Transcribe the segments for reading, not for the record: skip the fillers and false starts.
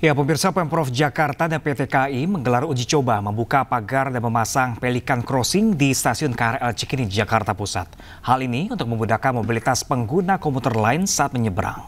Ya, pemirsa, Pemprov Jakarta dan PT KAI menggelar uji coba membuka pagar dan memasang pelikan crossing di stasiun KRL Cikini, Jakarta Pusat. Hal ini untuk memudahkan mobilitas pengguna komuter lain saat menyeberang.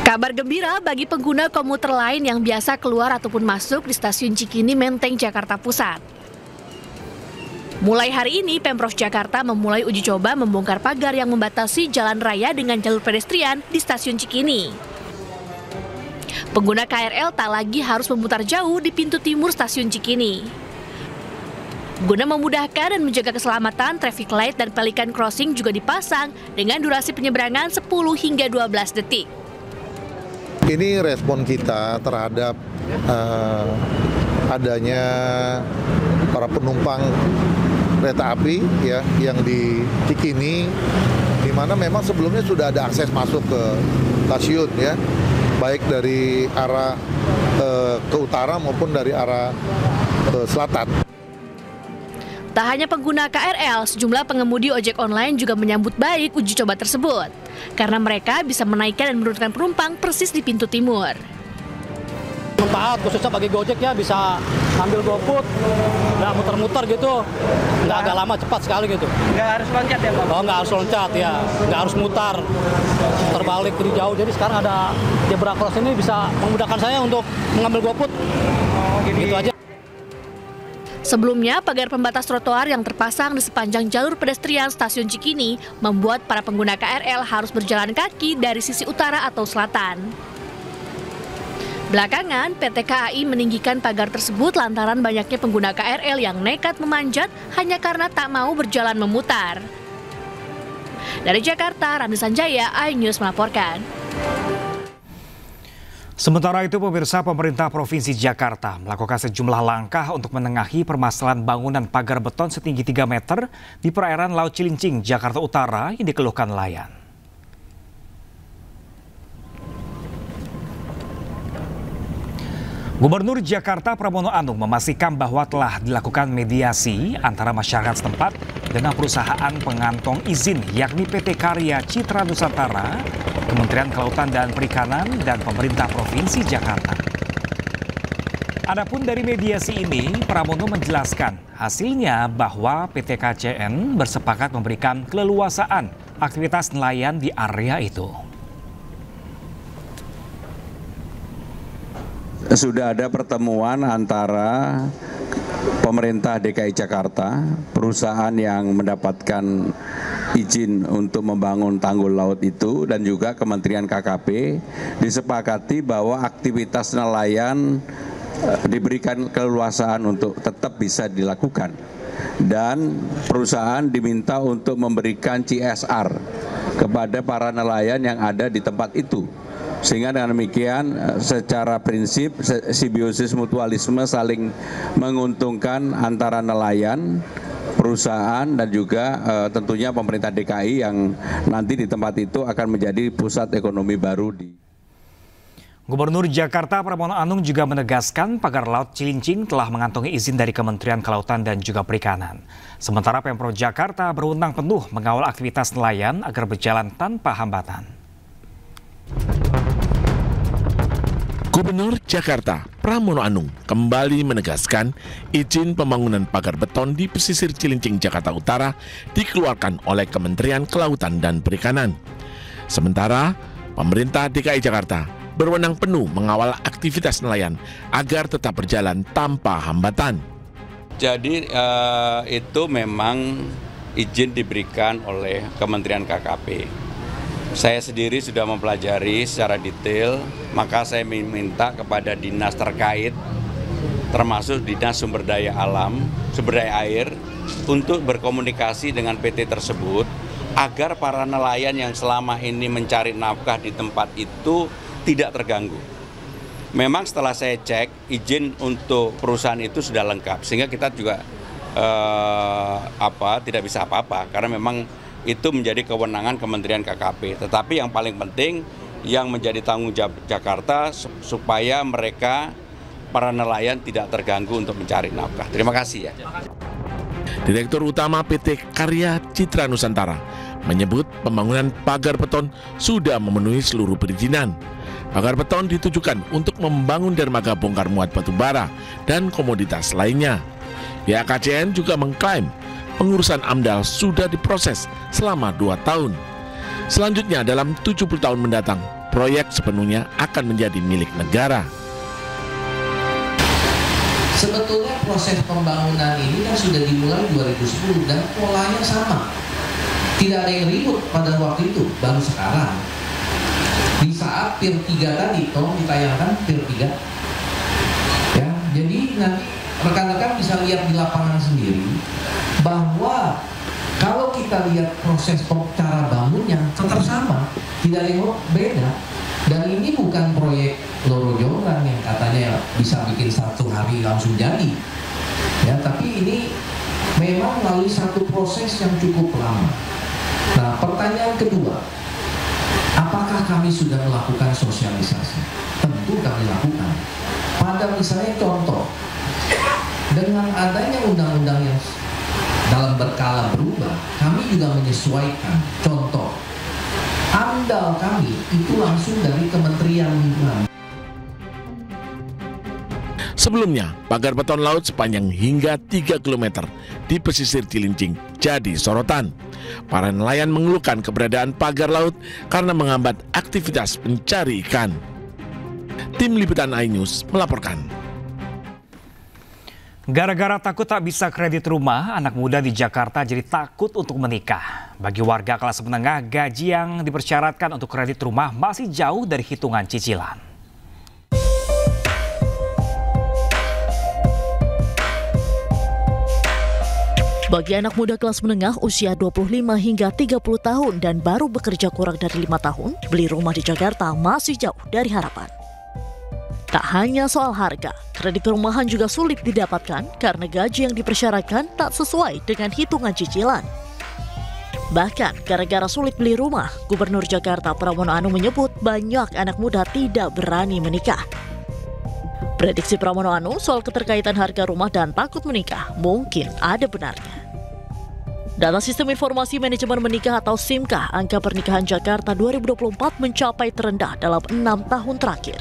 Kabar gembira bagi pengguna komuter lain yang biasa keluar ataupun masuk di stasiun Cikini Menteng, Jakarta Pusat. Mulai hari ini, Pemprov Jakarta memulai uji coba membongkar pagar yang membatasi jalan raya dengan jalur pedestrian di stasiun Cikini. Pengguna KRL tak lagi harus memutar jauh di pintu timur stasiun Cikini. Guna memudahkan dan menjaga keselamatan, traffic light dan pelikan crossing juga dipasang dengan durasi penyeberangan 10 hingga 12 detik. Ini respon kita terhadap adanya para penumpang kereta api ya yang di Cikini, di mana memang sebelumnya sudah ada akses masuk ke stasiun ya, baik dari arah ke utara maupun dari arah selatan. Tak hanya pengguna KRL, sejumlah pengemudi ojek online juga menyambut baik uji coba tersebut, karena mereka bisa menaikkan dan menurunkan penumpang persis di pintu timur. Manfaat khususnya bagi Gojek ya, bisa ambil GoFood, nggak muter-muter gitu, nggak agak lama, cepat sekali gitu. Nggak harus loncat ya Pak? Oh, nggak harus loncat ya, nggak harus mutar, terbalik dari jauh. Jadi sekarang ada zebra cross ini bisa memudahkan saya untuk mengambil GoFood. Oh, gitu aja. Sebelumnya, pagar pembatas trotoar yang terpasang di sepanjang jalur pedestrian stasiun Cikini membuat para pengguna KRL harus berjalan kaki dari sisi utara atau selatan. Belakangan, PT KAI meninggikan pagar tersebut lantaran banyaknya pengguna KRL yang nekat memanjat hanya karena tak mau berjalan memutar. Dari Jakarta, Randi Sanjaya, iNews melaporkan. Sementara itu, pemirsa, pemerintah Provinsi Jakarta melakukan sejumlah langkah untuk menengahi permasalahan bangunan pagar beton setinggi 3 meter di perairan Laut Cilincing, Jakarta Utara yang dikeluhkan nelayan. Gubernur Jakarta Pramono Anung memastikan bahwa telah dilakukan mediasi antara masyarakat setempat dengan perusahaan pengantong izin yakni PT Karya Citra Nusantara, Kementerian Kelautan dan Perikanan, dan pemerintah Provinsi Jakarta. Adapun dari mediasi ini, Pramono menjelaskan hasilnya bahwa PT KCN bersepakat memberikan keleluasaan aktivitas nelayan di area itu. Sudah ada pertemuan antara pemerintah DKI Jakarta, perusahaan yang mendapatkan izin untuk membangun tanggul laut itu, dan juga Kementerian KKP, disepakati bahwa aktivitas nelayan diberikan keleluasaan untuk tetap bisa dilakukan. Dan perusahaan diminta untuk memberikan CSR kepada para nelayan yang ada di tempat itu. Sehingga dengan demikian secara prinsip simbiosis mutualisme saling menguntungkan antara nelayan, perusahaan, dan juga tentunya pemerintah DKI yang nanti di tempat itu akan menjadi pusat ekonomi baru di. Gubernur Jakarta Pramono Anung juga menegaskan pagar Laut Cilincing telah mengantongi izin dari Kementerian Kelautan dan juga Perikanan. Sementara Pemprov Jakarta berwenang penuh mengawal aktivitas nelayan agar berjalan tanpa hambatan. Gubernur Jakarta Pramono Anung kembali menegaskan izin pembangunan pagar beton di pesisir Cilincing, Jakarta Utara dikeluarkan oleh Kementerian Kelautan dan Perikanan. Sementara pemerintah DKI Jakarta berwenang penuh mengawal aktivitas nelayan agar tetap berjalan tanpa hambatan. Jadi itu memang izin diberikan oleh Kementerian KKP. Saya sendiri sudah mempelajari secara detail, maka saya meminta kepada dinas terkait, termasuk Dinas Sumber Daya Alam, Sumber Daya Air, untuk berkomunikasi dengan PT tersebut, agar para nelayan yang selama ini mencari nafkah di tempat itu tidak terganggu. Memang setelah saya cek, izin untuk perusahaan itu sudah lengkap, sehingga kita juga tidak bisa apa-apa, karena memang itu menjadi kewenangan Kementerian KKP. Tetapi yang paling penting yang menjadi tanggung jawab Jakarta supaya mereka, para nelayan, tidak terganggu untuk mencari nafkah. Terima kasih ya. Direktur Utama PT Karya Citra Nusantara menyebut pembangunan pagar beton sudah memenuhi seluruh perizinan. Pagar beton ditujukan untuk membangun dermaga bongkar muat batu bara dan komoditas lainnya. Pihak KCN juga mengklaim pengurusan AMDAL sudah diproses selama 2 tahun. Selanjutnya dalam 70 tahun mendatang, proyek sepenuhnya akan menjadi milik negara. Sebetulnya proses pembangunan ini kan sudah dimulai 2010 dan polanya sama. Tidak ada yang ribut pada waktu itu, baru sekarang. Di saat Pier 3 tadi, tolong ditayangkan Pier 3. Ya, jadi nanti rekan-rekan bisa lihat di lapangan sendiri bahwa kalau kita lihat proses cara bangunnya tetap sama, tidak ada yang beda. Dan ini bukan proyek Loro Jonggrang yang katanya bisa bikin 1 hari langsung jadi. Ya, tapi ini memang melalui satu proses yang cukup lama. Nah, pertanyaan kedua, apakah kami sudah melakukan sosialisasi? Tentu kami lakukan. Pada misalnya contoh, dengan adanya undang-undang yang dalam berkala berubah, kami juga menyesuaikan. Contoh, AMDAL kami itu langsung dari Kementerian Lingkungan. Sebelumnya, pagar beton laut sepanjang hingga 3 km di pesisir Cilincing jadi sorotan. Para nelayan mengeluhkan keberadaan pagar laut karena menghambat aktivitas pencari ikan. Tim Liputan iNews melaporkan. Gara-gara takut tak bisa kredit rumah, anak muda di Jakarta jadi takut untuk menikah. Bagi warga kelas menengah, gaji yang dipersyaratkan untuk kredit rumah masih jauh dari hitungan cicilan. Bagi anak muda kelas menengah usia 25 hingga 30 tahun dan baru bekerja kurang dari 5 tahun, beli rumah di Jakarta masih jauh dari harapan. Tak hanya soal harga, kredit perumahan juga sulit didapatkan karena gaji yang dipersyaratkan tak sesuai dengan hitungan cicilan. Bahkan, gara-gara sulit beli rumah, Gubernur Jakarta Pramono Anung menyebut banyak anak muda tidak berani menikah. Prediksi Pramono Anung soal keterkaitan harga rumah dan takut menikah mungkin ada benarnya. Data Sistem Informasi Manajemen Menikah atau SIMKA, angka pernikahan Jakarta 2024 mencapai terendah dalam 6 tahun terakhir,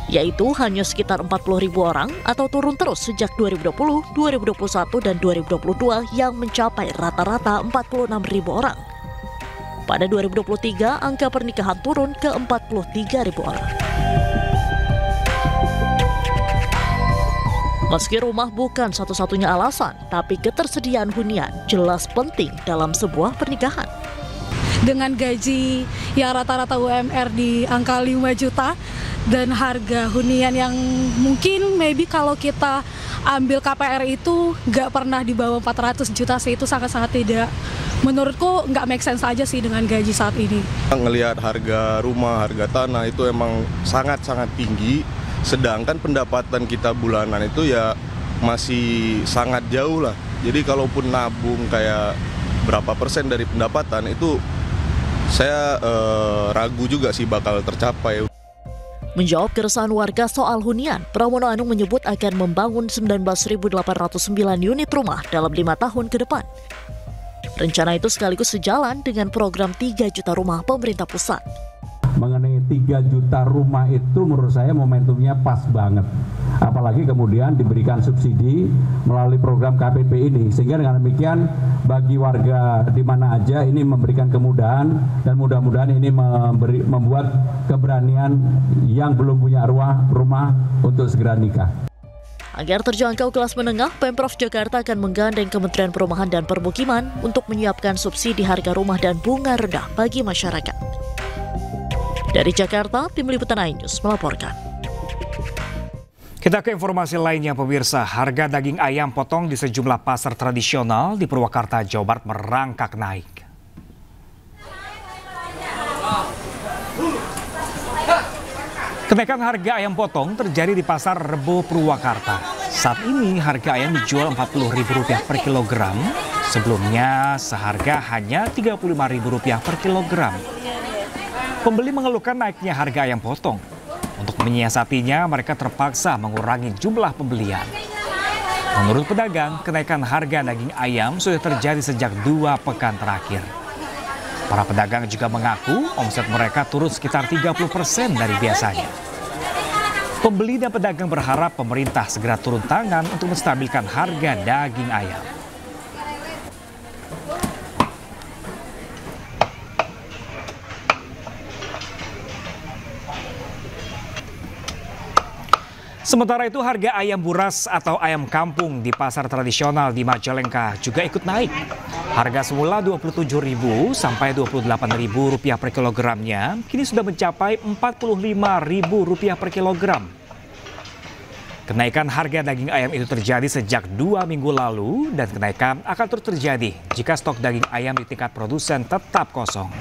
yaitu hanya sekitar 40.000 orang atau turun terus sejak 2020, 2021, dan 2022 yang mencapai rata-rata 46.000 orang. Pada 2023, angka pernikahan turun ke 43.000 orang. Meski rumah bukan satu-satunya alasan, tapi ketersediaan hunian jelas penting dalam sebuah pernikahan. Dengan gaji yang rata-rata UMR di angka 5 juta dan harga hunian yang mungkin maybe kalau kita ambil KPR itu nggak pernah di bawah 400 juta sih, itu sangat-sangat tidak, menurutku nggak make sense aja sih dengan gaji saat ini. Ngelihat harga rumah, harga tanah itu emang sangat-sangat tinggi, sedangkan pendapatan kita bulanan itu ya masih sangat jauh lah. Jadi kalaupun nabung kayak berapa persen dari pendapatan itu saya ragu juga sih bakal tercapai. Menjawab keresahan warga soal hunian, Pramono Anung menyebut akan membangun 19.809 unit rumah dalam 5 tahun ke depan. Rencana itu sekaligus sejalan dengan program 3 juta rumah pemerintah pusat. Mengenai 3 juta rumah itu menurut saya momentumnya pas banget. Apalagi kemudian diberikan subsidi melalui program KPP ini. Sehingga dengan demikian bagi warga di mana aja ini memberikan kemudahan dan mudah-mudahan ini membuat keberanian yang belum punya rumah untuk segera nikah. Agar terjangkau kelas menengah, Pemprov Jakarta akan menggandeng Kementerian Perumahan dan Permukiman untuk menyiapkan subsidi harga rumah dan bunga rendah bagi masyarakat. Dari Jakarta, Tim Liputan iNews melaporkan. Kita ke informasi lainnya, pemirsa. Harga daging ayam potong di sejumlah pasar tradisional di Purwakarta, Jawa Barat merangkak naik. Kenaikan harga ayam potong terjadi di Pasar Rebo Purwakarta. Saat ini harga ayam dijual Rp40.000 per kilogram. Sebelumnya seharga hanya Rp35.000 per kilogram. Pembeli mengeluhkan naiknya harga ayam potong. Untuk menyiasatinya, mereka terpaksa mengurangi jumlah pembelian. Menurut pedagang, kenaikan harga daging ayam sudah terjadi sejak 2 pekan terakhir. Para pedagang juga mengaku omset mereka turun sekitar 30% dari biasanya. Pembeli dan pedagang berharap pemerintah segera turun tangan untuk menstabilkan harga daging ayam. Sementara itu harga ayam buras atau ayam kampung di pasar tradisional di Majalengka juga ikut naik. Harga semula Rp27.000 sampai Rp28.000 per kilogramnya kini sudah mencapai Rp45.000 per kilogram. Kenaikan harga daging ayam itu terjadi sejak 2 minggu lalu dan kenaikan akan terus terjadi jika stok daging ayam di tingkat produsen tetap kosong.